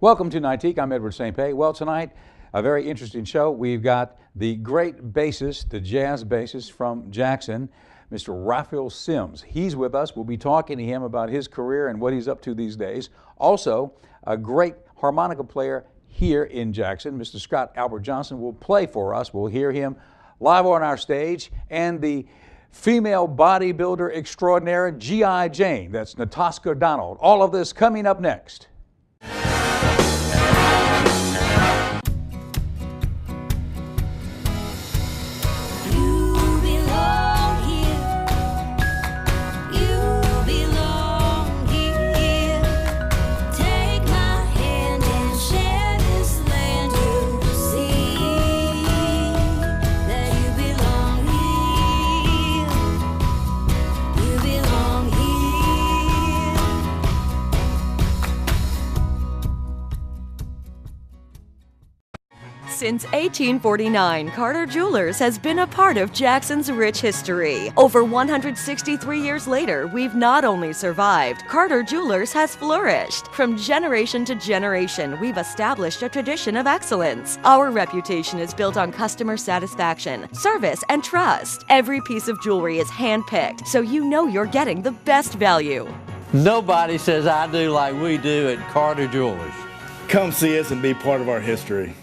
Welcome to Nightique. I'm Edward St. Pé. Well, tonight, a very interesting show. We've got the great bassist, the jazz bassist from Jackson, Mr. Raphel Semmes. He's with us. We'll be talking to him about his career and what he's up to these days. Also, a great harmonica player here in Jackson, Mr. Scott Albert Johnson, will play for us. We'll hear him live on our stage. And the female bodybuilder extraordinaire, G.I. Jane. That's Natascha Donald. All of this coming up next. Since 1849, Carter Jewelers has been a part of Jackson's rich history. Over 163 years later, we've not only survived, Carter Jewelers has flourished. From generation to generation, we've established a tradition of excellence. Our reputation is built on customer satisfaction, service, and trust. Every piece of jewelry is handpicked, so you know you're getting the best value. Nobody says I do like we do at Carter Jewelers. Come see us and be part of our history.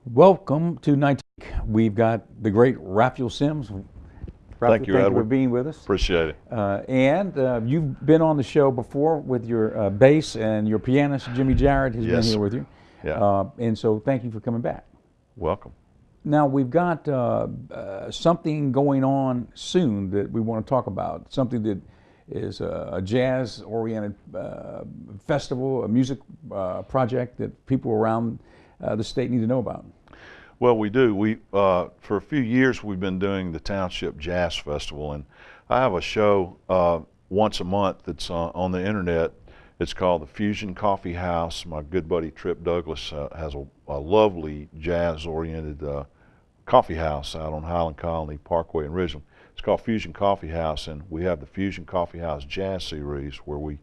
Welcome to Nightique. We've got the great Raphel Semmes. Thank you, Edward. For being with us. Appreciate it. And you've been on the show before with your bass, and your pianist, Jimmy Jarrett, has been here with you. Yeah. And so thank you for coming back. Welcome. Now we've got something going on soon that we want to talk about, something that is a jazz-oriented festival, a music project that people around the state need to know about. Well, we do. For a few years we've been doing the Township Jazz Festival, and I have a show once a month that's on the internet. It's called the Fusion Coffee House. My good buddy Trip Douglas has a lovely jazz-oriented coffee house out on Highland Colony Parkway in Ridgeland. It's called Fusion Coffee House, and we have the Fusion Coffee House Jazz Series where we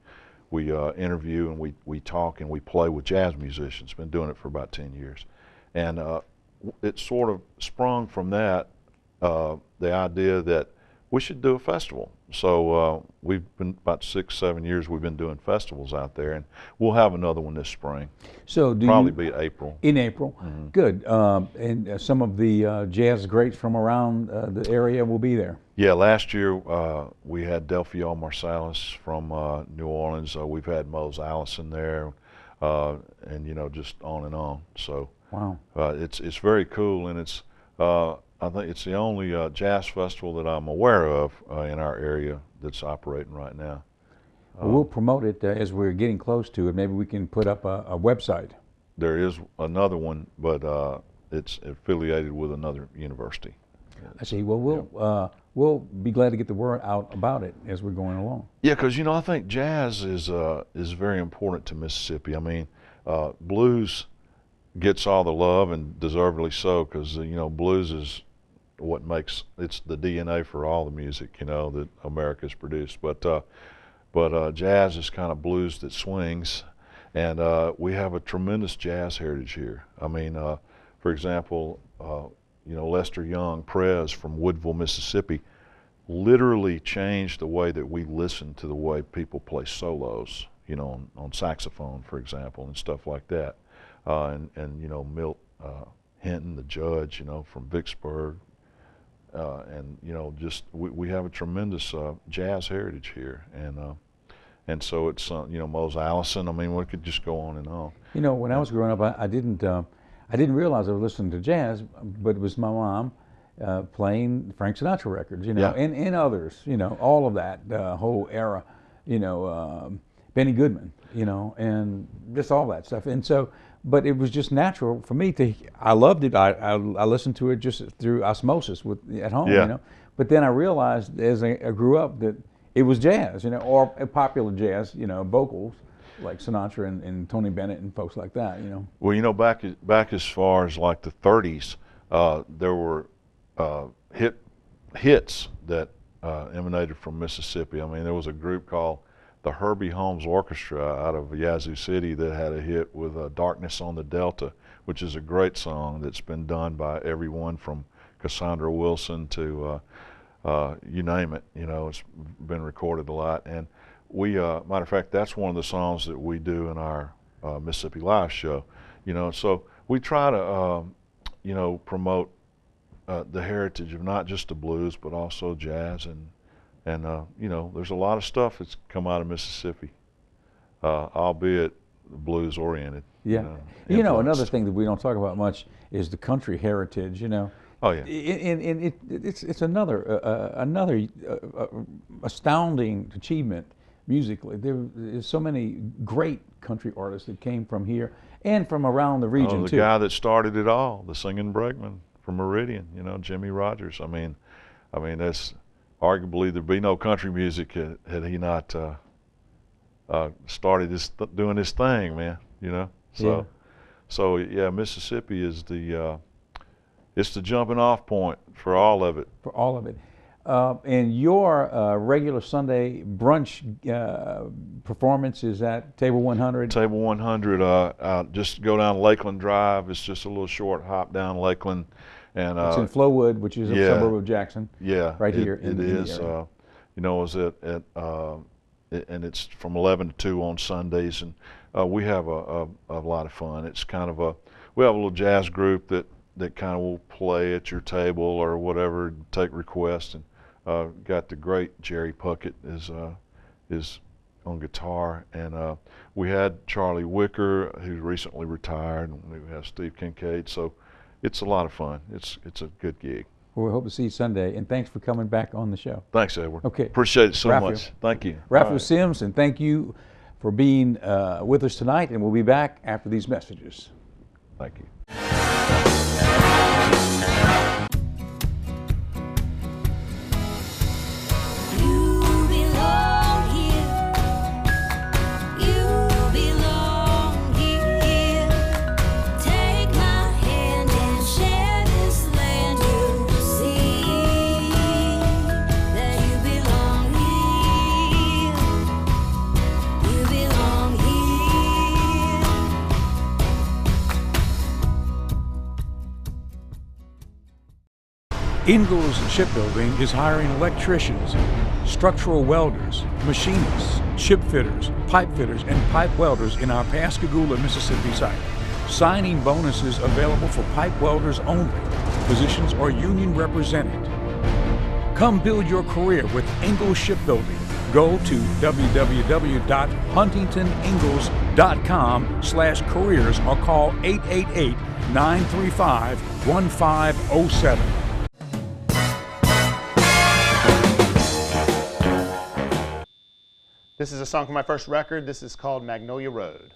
interview and we talk and we play with jazz musicians. Been doing it for about 10 years. And it sort of sprung from that, the idea that we should do a festival. So we've been about 6-7 years we've been doing festivals out there, and we'll have another one this spring. So probably be April. In April, good. And some of the jazz greats from around the area will be there. Yeah, last year we had Delphio Marsalis from New Orleans. We've had Mose Allison there, and you know, just on and on. So wow, it's very cool, and it's I think it's the only jazz festival that I'm aware of in our area that's operating right now. Well, we'll promote it as we're getting close to it. Maybe we can put up a website. There is another one, but it's affiliated with another university. I see. Well, we'll be glad to get the word out about it as we're going along. Yeah, because you know, I think jazz is very important to Mississippi. I mean, blues gets all the love, and deservedly so, because you know, blues is what makes, it's the DNA for all the music, you know, that America's produced. But jazz is kind of blues that swings, and we have a tremendous jazz heritage here. I mean, for example, you know, Lester Young, Prez from Woodville, Mississippi, literally changed the way that we listen to the way people play solos, you know, on saxophone, for example, and stuff like that. And you know, Milt Hinton, the judge, you know, from Vicksburg, and you know, just we have a tremendous jazz heritage here, and so it's you know, Mose Allison. I mean, we could just go on and on. You know, when I was growing up, I didn't realize I was listening to jazz, but it was my mom playing Frank Sinatra records, you know, and others, you know, all of that whole era, you know, Benny Goodman, you know, and just all that stuff, and so. But it was just natural for me to. I loved it. I listened to it just through osmosis at home, you know. But then I realized as I grew up that it was jazz, you know, or popular jazz, you know, vocals like Sinatra and Tony Bennett and folks like that, you know. Well, you know, back as far as like the 30s, there were hits that emanated from Mississippi. I mean, there was a group called the Herbie Holmes Orchestra out of Yazoo City that had a hit with Darkness on the Delta, which is a great song that's been done by everyone from Cassandra Wilson to you name it. You know, it's been recorded a lot. And we, matter of fact, that's one of the songs that we do in our Mississippi Live show. You know, so we try to, you know, promote the heritage of not just the blues, but also jazz, and you know, there's a lot of stuff that's come out of Mississippi, albeit blues oriented. Yeah, you know, another thing that we don't talk about much is the country heritage. You know. Oh yeah. And it's another astounding achievement musically. There's so many great country artists that came from here and from around the region the too. The guy that started it all, the singing brakeman from Meridian, you know, Jimmy Rogers. I mean, that's arguably there'd be no country music had he not started doing his thing, man. You know, so yeah, Mississippi is it's the jumping off point for all of it. For all of it. And your regular Sunday brunch performance is at Table 100? Table 100, just go down Lakeland Drive. It's just a little short hop down Lakeland. And it's in Flowood, which is a suburb of Jackson. Yeah, right here. It is. You know, and it's from 11 to 2 on Sundays, and we have a lot of fun. It's kind of we have a little jazz group that kind of will play at your table or whatever, take requests, and got the great Jerry Puckett is on guitar, and we had Charlie Wicker, who's recently retired, and we have Steve Kincaid. So it's a lot of fun. It's a good gig. Well, we hope to see you Sunday, and thanks for coming back on the show. Thanks, Edward. Okay. Appreciate it so Raphel. much. Thank you. Raphel Semmes, and thank you for being with us tonight, and we'll be back after these messages. Thank you. Ingalls Shipbuilding is hiring electricians, structural welders, machinists, ship fitters, pipe fitters, and pipe welders in our Pascagoula, Mississippi site. Signing bonuses available for pipe welders only. Positions are union represented. Come build your career with Ingalls Shipbuilding. Go to www.huntingtoningalls.com/careers or call 888-935-1507. This is a song from my first record. This is called Magnolia Road.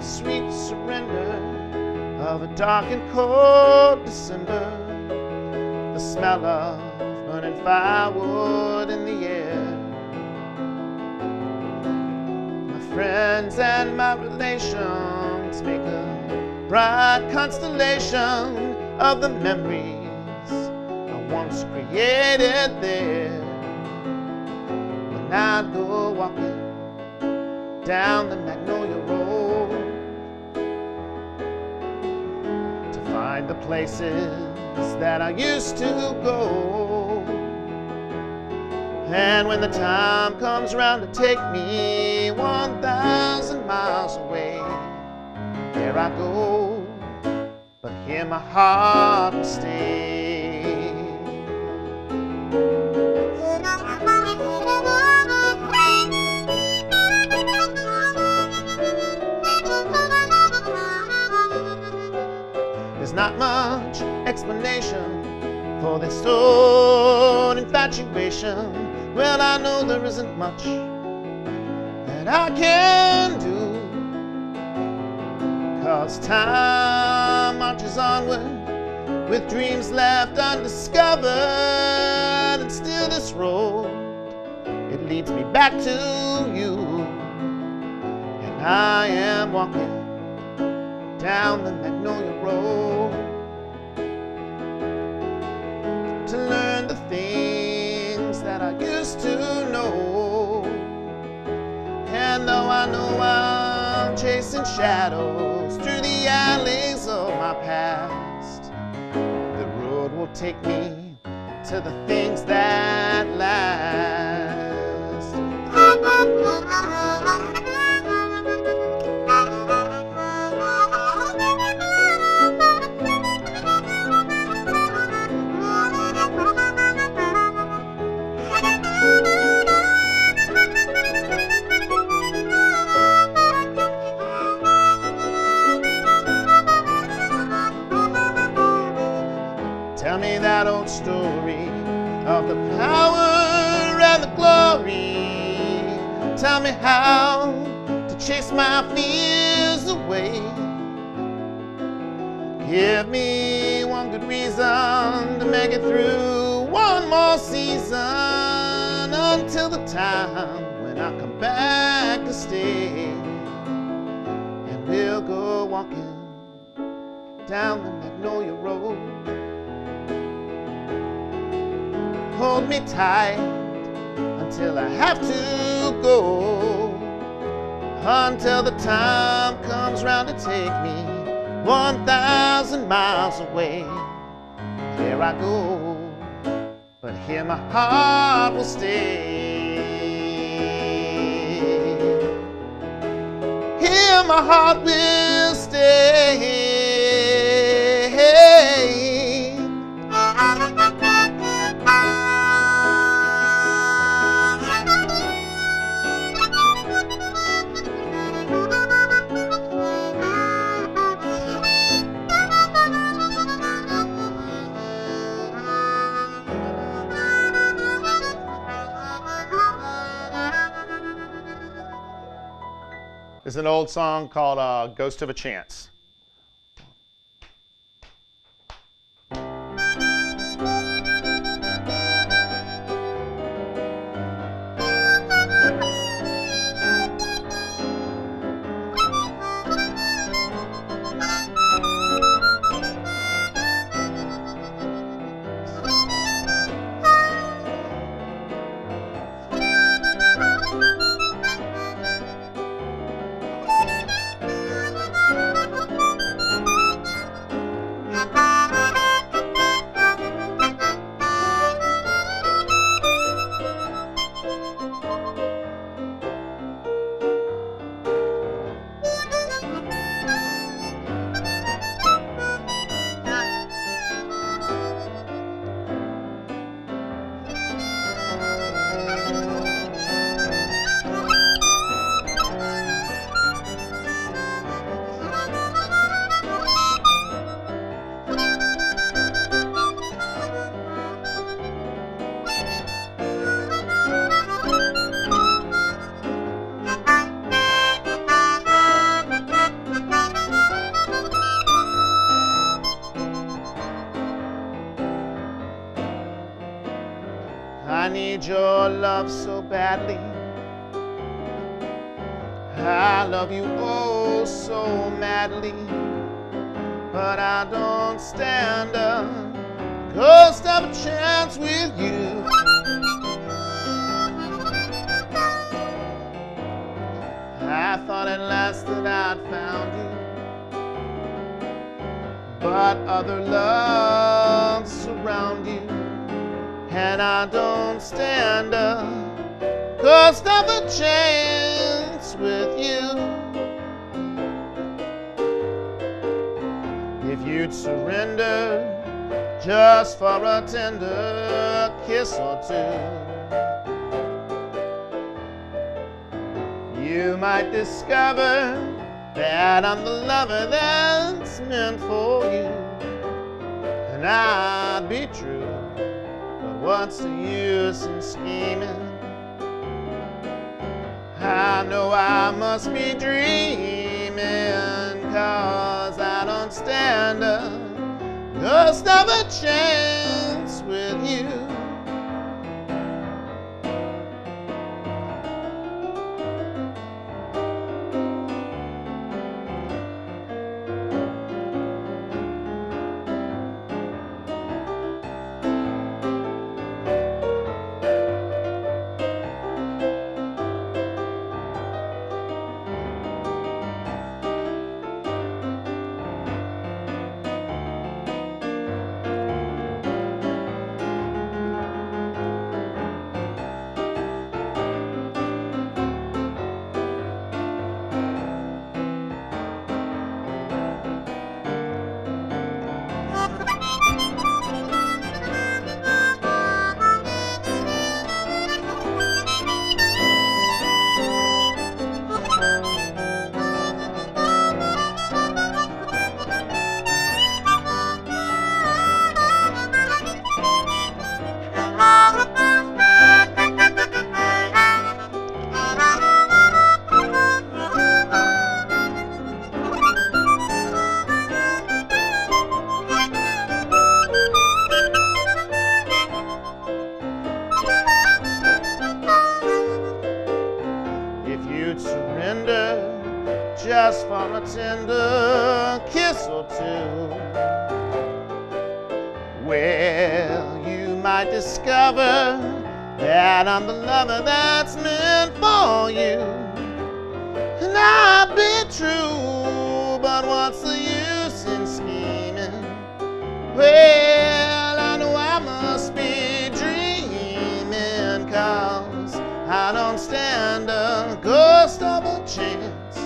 Sweet surrender of a dark and cold December, the smell of burning firewood in the air. My friends and my relations make a bright constellation of the memories I once created there. When I'd go walking down the Magnolia Road to find the places that I used to go. And when the time comes around to take me 1,000 miles away, there I go, but here my heart will stay. There's not much explanation for this old infatuation. Well, I know there isn't much that I can do. 'Cause time marches onward with dreams left undiscovered, and still this road, it leads me back to you. And I am walking down the Magnolia Road to learn the things that I used to know. And though I know I'm chasing shadows through the alleys of my past, the road will take me to the things that last. Tell me that old story of the power and the glory. Tell me how to chase my fears away. Give me one good reason to make it through one more season, until the time when I come back to stay. And we'll go walking down the Magnolia Road. Hold me tight until I have to go, until the time comes round to take me 1,000 miles away. Here I go, but here my heart will stay. Here my heart will stay. It's an old song called Ghost of a Chance. I need your love so badly. I love you oh so madly, but I don't stand a ghost of a chance with you. I thought at last that I'd found you, but other loves surround you, and I don't stand a ghost of a chance with you. If you'd surrender just for a tender kiss or two, you might discover that I'm the lover that's meant for you. And I'd be true, but what's the use in scheming? I I know I must be dreaming, 'cause I don't stand a ghost of a chance with you. If you'd surrender just for a tender kiss or two, well, you might discover that I'm the lover that's meant for you. And I've been true, but what's the use in scheming? Well, I know I must be dreaming, 'cause I don't stand a ghost of a chance.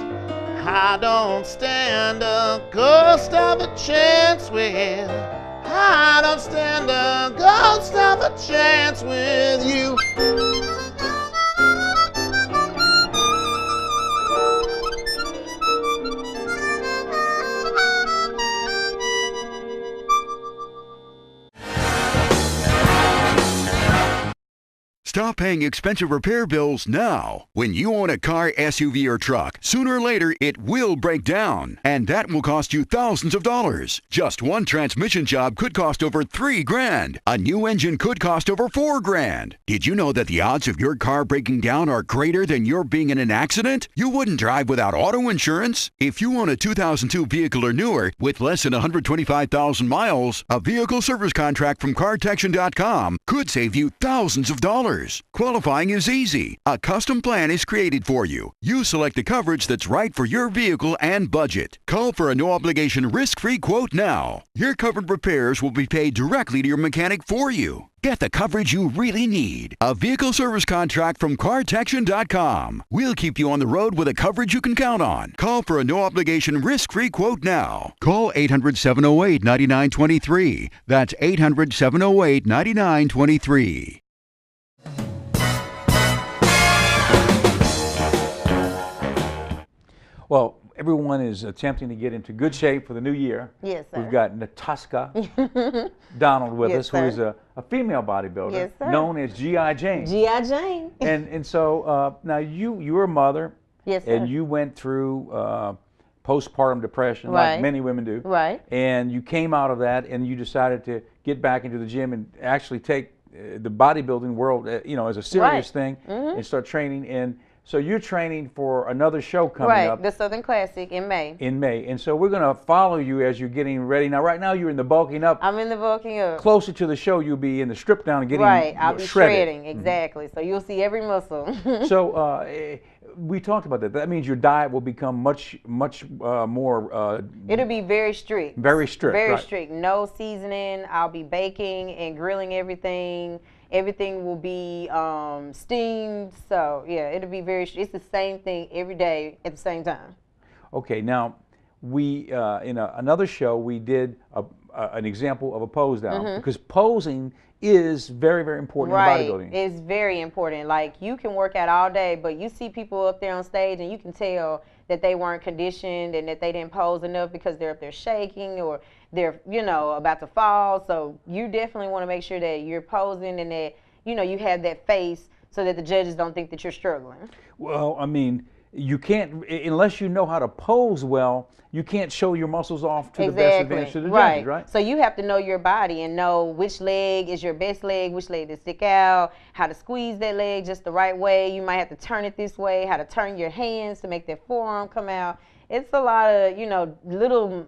I don't stand a ghost of a chance with. I don't stand a ghost of a chance with you. Stop paying expensive repair bills now. When you own a car, SUV, or truck, sooner or later it will break down, and that will cost you thousands of dollars. Just one transmission job could cost over $3,000. A new engine could cost over $4,000. Did you know that the odds of your car breaking down are greater than your being in an accident? You wouldn't drive without auto insurance. If you own a 2002 vehicle or newer with less than 125,000 miles, a vehicle service contract from CarTection.com could save you thousands of dollars. Qualifying is easy. A custom plan is created for you. You select the coverage that's right for your vehicle and budget. Call for a no-obligation risk-free quote now. Your covered repairs will be paid directly to your mechanic for you. Get the coverage you really need. A vehicle service contract from CarTection.com. We'll keep you on the road with a coverage you can count on. Call for a no-obligation risk-free quote now. Call 800-708-9923. That's 800-708-9923. Well, everyone is attempting to get into good shape for the new year. Yes, sir. We've got Natascha Donald with Yes, us, who is sir. a female bodybuilder Yes, sir. known as G.I. Jane. G.I. Jane. And so now you're a mother, Yes, sir. and you went through postpartum depression, like Right. many women do. Right. And you came out of that, and you decided to get back into the gym and actually take the bodybuilding world, as a serious Right. thing, and start training. And so you're training for another show coming Right, up the Southern Classic in May. in May. And so we're going to follow you as you're getting ready. Now, right now, you're in the bulking up. I'm in the bulking up. Closer to the show, you'll be in the strip down and getting Right, I'll be shredded. shredding, exactly. So you'll see every muscle. So we talked about that. That means your diet will become much more. It'll be very strict. Very strict, Very right. strict. No seasoning. I'll be baking and grilling everything. Everything will be steamed. So yeah, it'll be very. It's the same thing every day at the same time. Okay, now we in another show we did an example of a pose down, because posing is very, very important Right, in bodybuilding. it's very important. Like, you can work out all day, but you see people up there on stage and you can tell that they weren't conditioned and that they didn't pose enough because they're up there shaking or they're, about to fall. So you definitely want to make sure that you're posing and that, you have that face so that the judges don't think that you're struggling. Well, I mean, you can't, unless you know how to pose well, you can't show your muscles off to the best advantage to the judges, right? So you have to know your body and know which leg is your best leg, which leg to stick out, how to squeeze that leg just the right way. You might have to turn it this way, how to turn your hands to make that forearm come out. It's a lot of, little,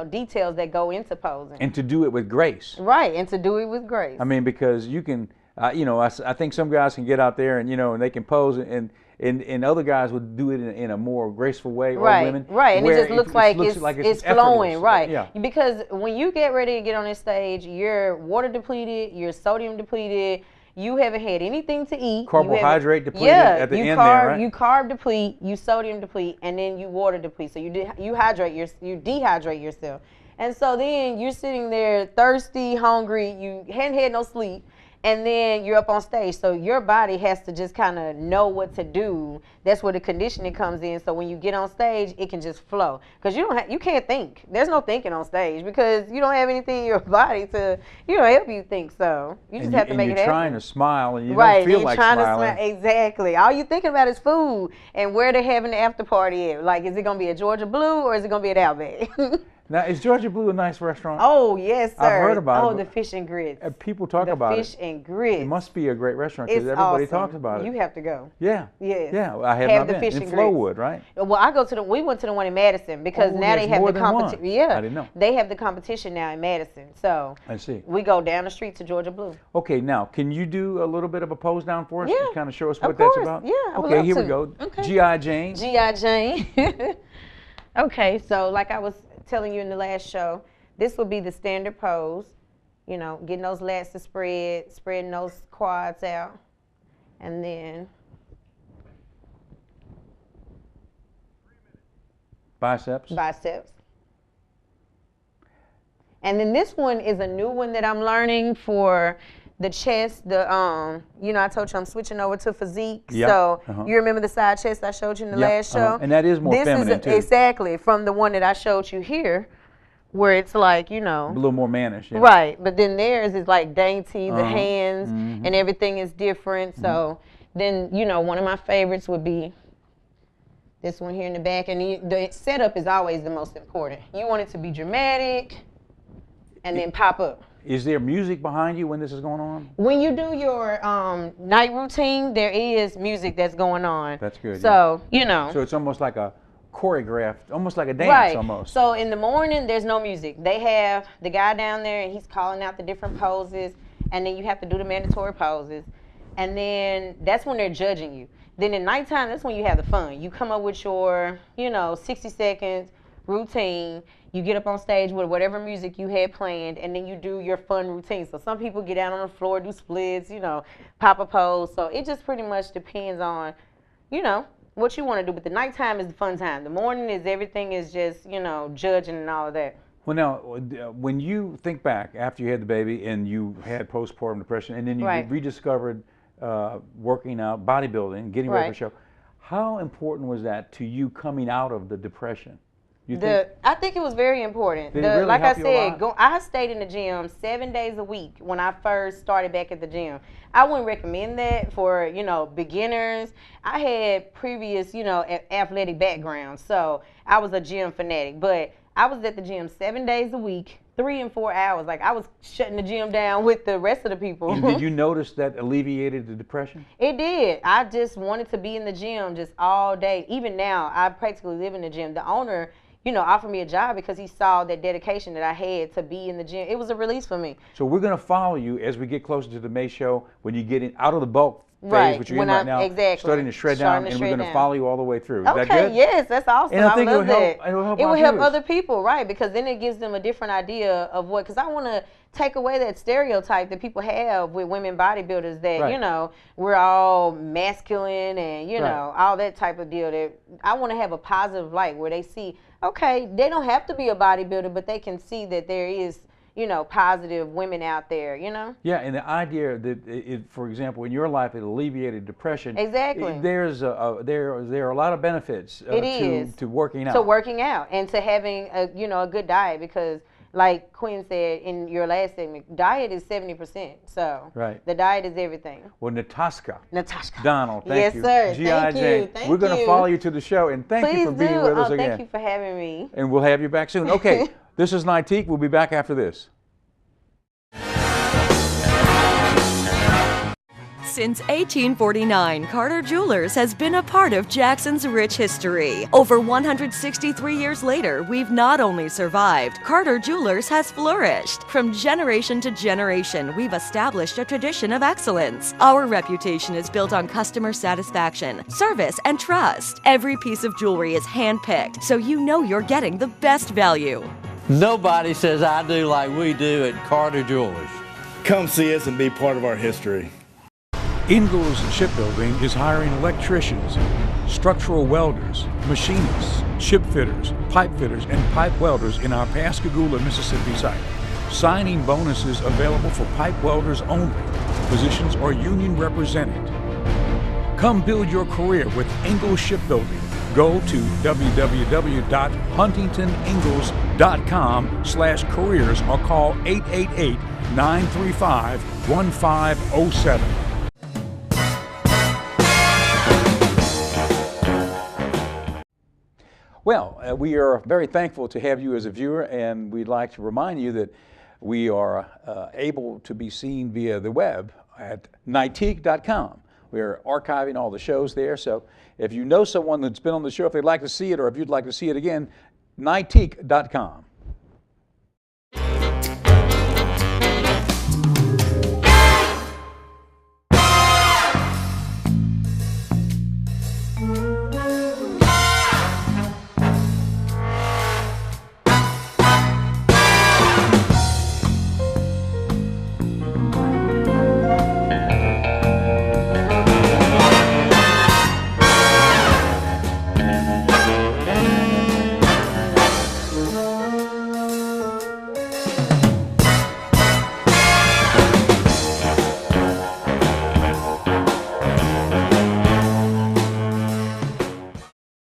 details that go into posing. And to do it with grace. Right, and to do it with grace. I mean, because you can, I think some guys can get out there and, and they can pose and other guys would do it in a more graceful way, or women. Right, and it just looks like it's flowing, right. Yeah. Because when you get ready to get on this stage, you're water depleted, you're sodium depleted, you haven't had anything to eat. Carbohydrate depleted at the end there, right? You carb deplete, you sodium deplete, and then you water deplete. So you dehydrate yourself. And so then you're sitting there thirsty, hungry, you hadn't had no sleep, and then you're up on stage. So your body has to just kind of know what to do. That's where the conditioning comes in. So when you get on stage, it can just flow. Because you can't think. There's no thinking on stage because you don't have anything in your body to, help you think. So you just have to make it happen. And you're trying to smile and you don't feel like smiling. Exactly. All you're thinking about is food and where they're having the after party at. Like, is it going to be at Georgia Blue or is it going to be at Outback? Now, is Georgia Blue a nice restaurant? Oh, yes, sir. I've heard about it. Oh, the fish and grits. People talk about it. The fish and grits. It must be a great restaurant because everybody talks about it. You have to go. Yeah. Yes. Yeah, I have not been. In Flowood, right? Well, we went to the one in Madison because now they have the competition. Yeah. I didn't know. They have the competition now in Madison. So I see. We go down the street to Georgia Blue. Okay, now, can you do a little bit of a pose down for us? Yeah. To kind of show us what that's about? Yeah, I would Okay, love here to. we go. Okay. G.I. Jane. G.I. Jane. Okay, so like I was telling you in the last show, this would be the standard pose, getting those lats to spread, spreading those quads out, and then biceps. And then this one is a new one that I'm learning for the chest. I told you I'm switching over to physique. Yep. So you remember the side chest I showed you in the last show? And that is more feminine too. Exactly, from the one that I showed you here, where it's like, a little more mannish. Yeah. Right, but then theirs is like dainty, the hands and everything is different. So then, one of my favorites would be this one here in the back. And the setup is always the most important. You want it to be dramatic and then pop up. Is there music behind you when this is going on? When you do your night routine, there is music that's going on. That's good. So, So it's almost like a choreographed, almost like a dance almost. So in the morning, there's no music. They have the guy down there, and he's calling out the different poses, and then you have to do the mandatory poses. And then that's when they're judging you. Then at nighttime, that's when you have the fun. You come up with your, 60 seconds routine. You get up on stage with whatever music you had planned, and then you do your fun routine. So some people get down on the floor, do splits, pop a pose. So it just pretty much depends on, what you want to do. But the nighttime is the fun time. The morning is everything is just, judging and all of that. Well, now, when you think back after you had the baby and you had postpartum depression, and then you rediscovered working out, bodybuilding, getting ready for the show, how important was that to you coming out of the depression? I think it was very important. Did it really like help I you a said, lot? I stayed in the gym 7 days a week when I first started back at the gym. I wouldn't recommend that for, beginners. I had previous, athletic background, so I was a gym fanatic. But I was at the gym 7 days a week, 3 and 4 hours. Like, I was shutting the gym down with the rest of the people. And did you notice that alleviated the depression? It did. I just wanted to be in the gym just all day. Even now, I practically live in the gym. The owner, offered me a job because he saw that dedication that I had to be in the gym. It was a release for me. So we're going to follow you as we get closer to the May show when you get out of the bulk phase, which you're in right now, starting to shred down, and we're going to follow you all the way through. Is that good? Yes, that's awesome. And I think love that. It will help, it will help other people, right? Because then it gives them a different idea of because I want to take away that stereotype that people have with women bodybuilders that, we're all masculine and, all that type of deal. That I want to have a positive light where they see, okay, they don't have to be a bodybuilder, but they can see that there is, positive women out there, Yeah, and the idea that, for example, in your life, it alleviated depression. Exactly. There are a lot of benefits to working out. To working out and to having a good diet because like Quinn said in your last segment, diet is 70%. So Right. the diet is everything. Well, Natascha. Natascha. Donald, thank Yes, you. sir. G.I. Thank Jane. you. Thank We're going to you. follow you to the show, and thank Please you for being do. with us again. Thank you for having me. And we'll have you back soon. Okay, this is Nightique. We'll be back after this. Since 1849, Carter Jewelers has been a part of Jackson's rich history. Over 163 years later, we've not only survived, Carter Jewelers has flourished. From generation to generation, we've established a tradition of excellence. Our reputation is built on customer satisfaction, service, and trust. Every piece of jewelry is handpicked, so you know you're getting the best value. Nobody says I do like we do at Carter Jewelers. Come see us and be part of our history. Ingalls Shipbuilding is hiring electricians, structural welders, machinists, ship fitters, pipe fitters, and pipe welders in our Pascagoula, Mississippi site. Signing bonuses available for pipe welders only. Positions are union represented. Come build your career with Ingalls Shipbuilding. Go to www.huntingtoningalls.com/careers or call 888-935-1507. Well, we are very thankful to have you as a viewer, and we'd like to remind you that we are able to be seen via the web at nightique.com. We are archiving all the shows there, so if you know someone that's been on the show, if they'd like to see it or if you'd like to see it again, nightique.com.